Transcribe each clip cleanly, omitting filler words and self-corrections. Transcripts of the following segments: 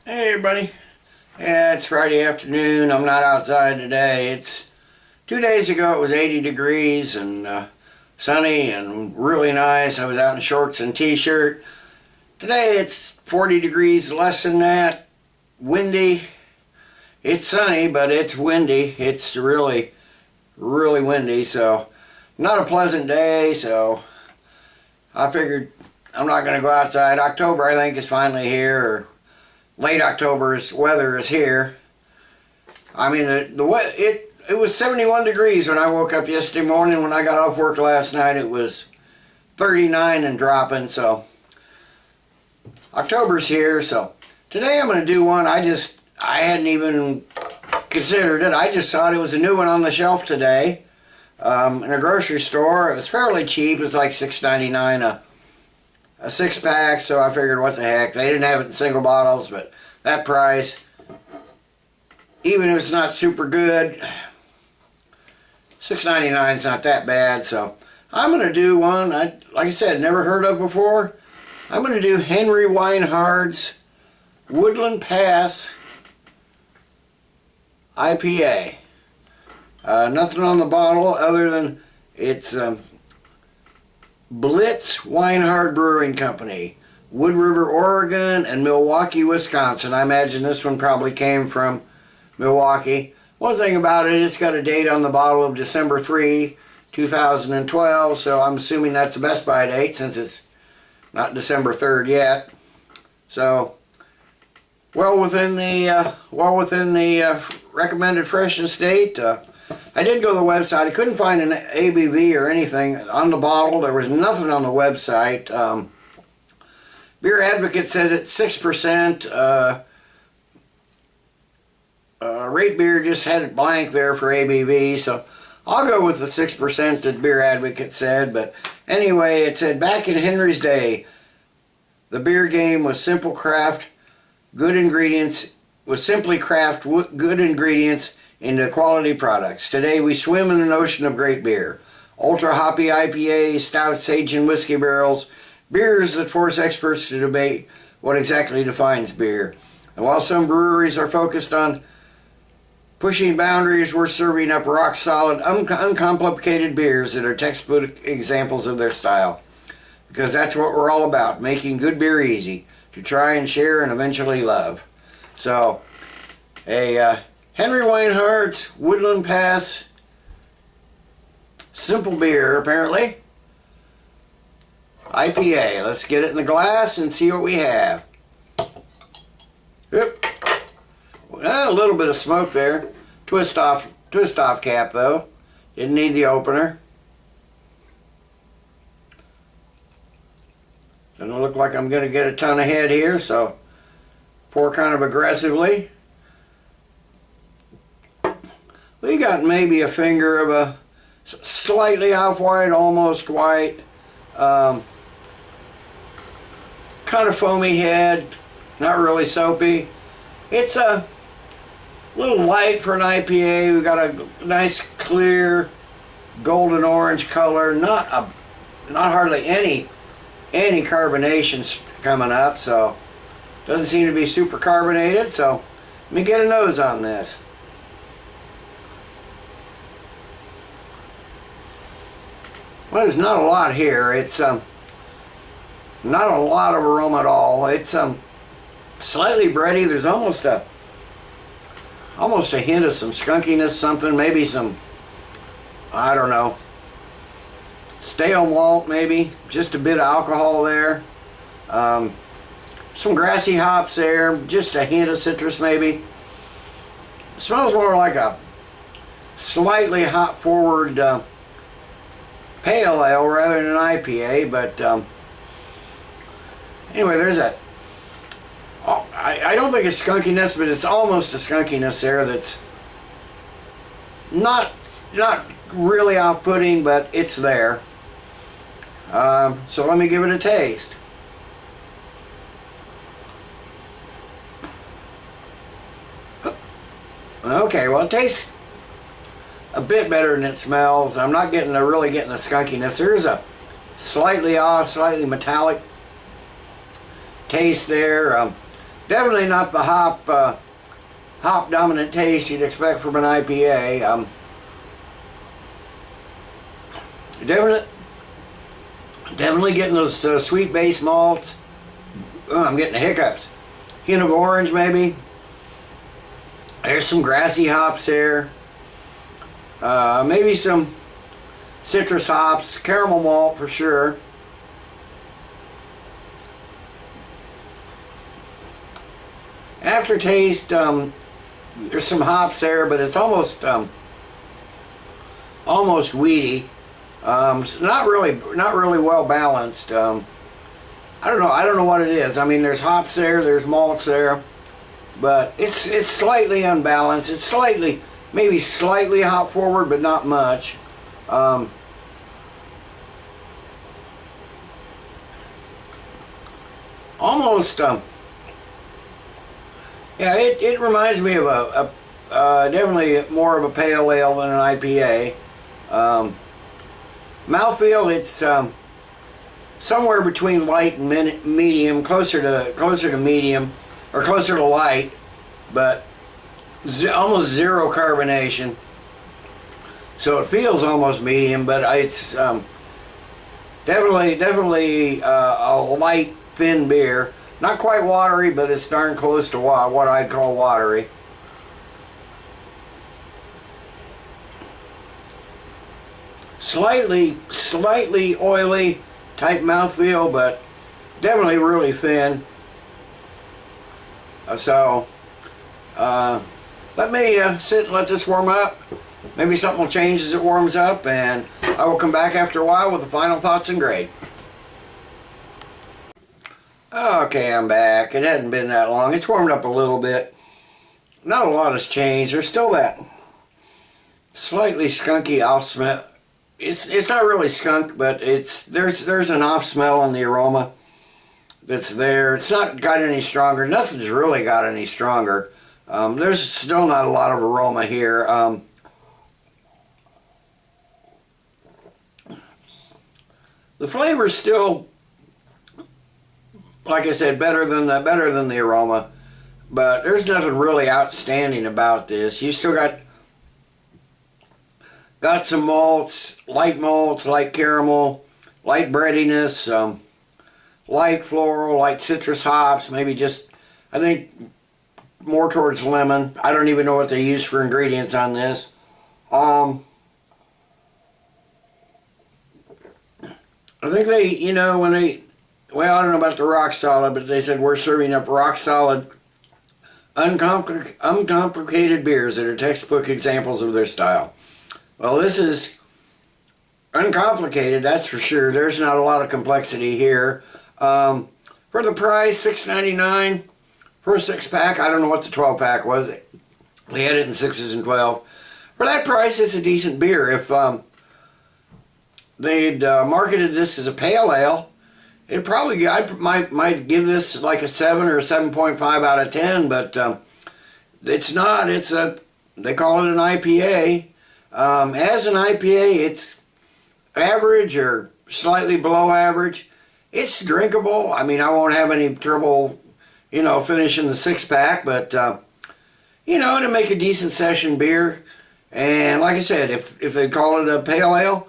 Hey everybody. Yeah, it's Friday afternoon. I'm not outside today. It's 2 days ago it was 80 degrees and sunny and really nice. I was out in shorts and t-shirt. Today it's 40 degrees, less than that. Windy. It's sunny, but it's windy. It's really windy, so not a pleasant day, so I figured I'm not going to go outside. October, I think, is finally here, or late October's weather is here. I mean, it was 71 degrees when I woke up yesterday morning. When I got off work last night, it was 39 and dropping, so October's here. So today I'm going to do one I hadn't even considered it. I just thought it was a new one on the shelf today in a grocery store. It was fairly cheap. It was like $6.99 a six-pack, so I figured, what the heck. They didn't have it in single bottles, but that price, even if it's not super good, $6.99 is not that bad. So I'm going to do one, like I said, never heard of before. I'm going to do Henry Weinhard's Woodland Pass IPA. Nothing on the bottle other than it's Blitz Weinhard Brewing Company, Wood River, Oregon, and Milwaukee, Wisconsin. I imagine this one probably came from Milwaukee. One thing about it, it's got a date on the bottle of December 3, 2012, so I'm assuming that's the Best By date since it's not December 3rd yet. So, well within the recommended freshness date. I did go to the website. I couldn't find an ABV or anything on the bottle. There was nothing on the website. Beer Advocate says it's 6%. Rate Beer just had it blank there for ABV, so I'll go with the 6% that Beer Advocate said. But anyway, it said, back in Henry's day, the beer game was simple craft, good ingredients, good ingredients into quality products. Today we swim in an ocean of great beer. Ultra hoppy IPAs, stouts aged in whiskey barrels, beers that force experts to debate what exactly defines beer. And while some breweries are focused on pushing boundaries, we're serving up rock solid, uncomplicated beers that are textbook examples of their style. Because that's what we're all about, making good beer easy to try and share and eventually love. So, Henry Weinhard's Woodland Pass Simple Beer, apparently. IPA. Let's get it in the glass and see what we have. Yep. Well, a little bit of smoke there. Twist off cap though. Didn't need the opener. Doesn't look like I'm going to get a ton of head here, so pour kind of aggressively. We got maybe a finger of a slightly off-white, almost white, kind of foamy head, not really soapy. It's a little light for an IPA. We got a nice clear golden orange color. Not hardly any carbonation coming up, so doesn't seem to be super carbonated. So let me get a nose on this. Well, there's not a lot here. It's not a lot of aroma at all. It's slightly bready. There's almost a hint of some skunkiness, something, maybe some, I don't know, stale malt maybe, just a bit of alcohol there, some grassy hops there, just a hint of citrus maybe. It smells more like a slightly hop forward pale ale rather than an IPA, but anyway, there's a, I don't think it's skunkiness, but it's almost a skunkiness there that's not really off-putting, but it's there. So let me give it a taste. Okay, well, it tastes a bit better than it smells. I'm not really getting the skunkiness. There's a slightly off, slightly metallic taste there. Definitely not the hop dominant taste you'd expect from an IPA. Definitely getting those sweet base malts. Oh, I'm getting the hiccups. Hint of orange maybe. There's some grassy hops there. Maybe some citrus hops, caramel malt for sure. Aftertaste, there's some hops there, but it's almost weedy. Not really well balanced. I don't know what it is. I mean, there's hops there, there's malts there, but it's slightly unbalanced. It's maybe slightly hop forward, but not much. Almost, yeah, it reminds me of a definitely more of a pale ale than an IPA. Mouthfeel, it's somewhere between light and medium, closer to medium, or closer to light, but almost zero carbonation. So it feels almost medium, but it's definitely a light, thin beer. Not quite watery, but it's darn close to what I'd call watery. Slightly oily type mouthfeel, but definitely really thin. So let me sit and let this warm up. Maybe something will change as it warms up, and I will come back after a while with the final thoughts and grade. Okay, I'm back. It hadn't been that long. It's warmed up a little bit. Not a lot has changed. There's still that slightly skunky off smell. It's not really skunk, but there's an off smell in the aroma that's there. It's not got any stronger. Nothing's really got any stronger. There's still not a lot of aroma here. The flavor's still, like I said, better than the aroma, but there's nothing really outstanding about this. You still got some malts, light caramel, light breadiness, light floral, light citrus hops, maybe just, I think, more towards lemon. I don't even know what they use for ingredients on this. I think they, well, I don't know about the rock solid, but they said we're serving up rock solid, uncomplicated beers that are textbook examples of their style. Well, this is uncomplicated, that's for sure. There's not a lot of complexity here. For the price, $6.99 for a 6-pack. I don't know what the 12-pack was. They had it in 6s and 12. For that price, it's a decent beer. If they'd marketed this as a pale ale, it probably, I might give this like a 7 or a 7.5 out of 10, but it's not. They call it an IPA. As an IPA, it's average or slightly below average. It's drinkable. I mean, I won't have any trouble, finishing the 6-pack, but, to make a decent session beer. And like I said, if they call it a pale ale,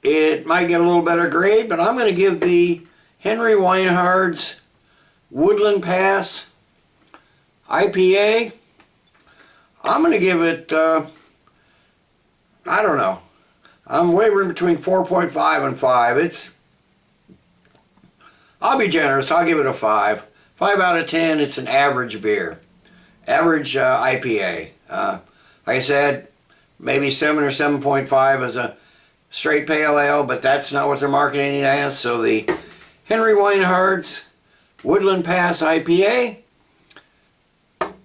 it might get a little better grade, but I'm going to give the Henry Weinhard's Woodland Pass IPA, I'm going to give it, I don't know. I'm wavering between 4.5 and 5. I'll be generous. I'll give it a 5. 5 out of 10. It's an average beer. Average IPA. Like I said, maybe 7 or 7.5 as a straight pale ale, but that's not what they're marketing it as. So the Henry Weinhard's Woodland Pass IPA,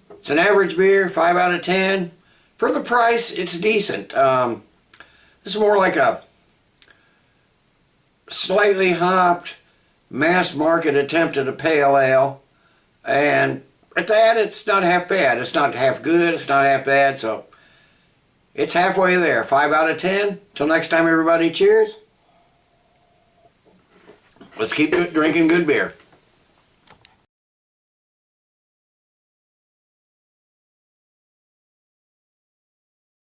it's an average beer, 5 out of 10. For the price, it's decent. This is more like a slightly hopped, mass market attempt at a pale ale. And at that, it's not half bad. It's not half good, it's not half bad, so it's halfway there. 5 out of 10. Till next time, everybody, cheers. Let's keep drinking good beer.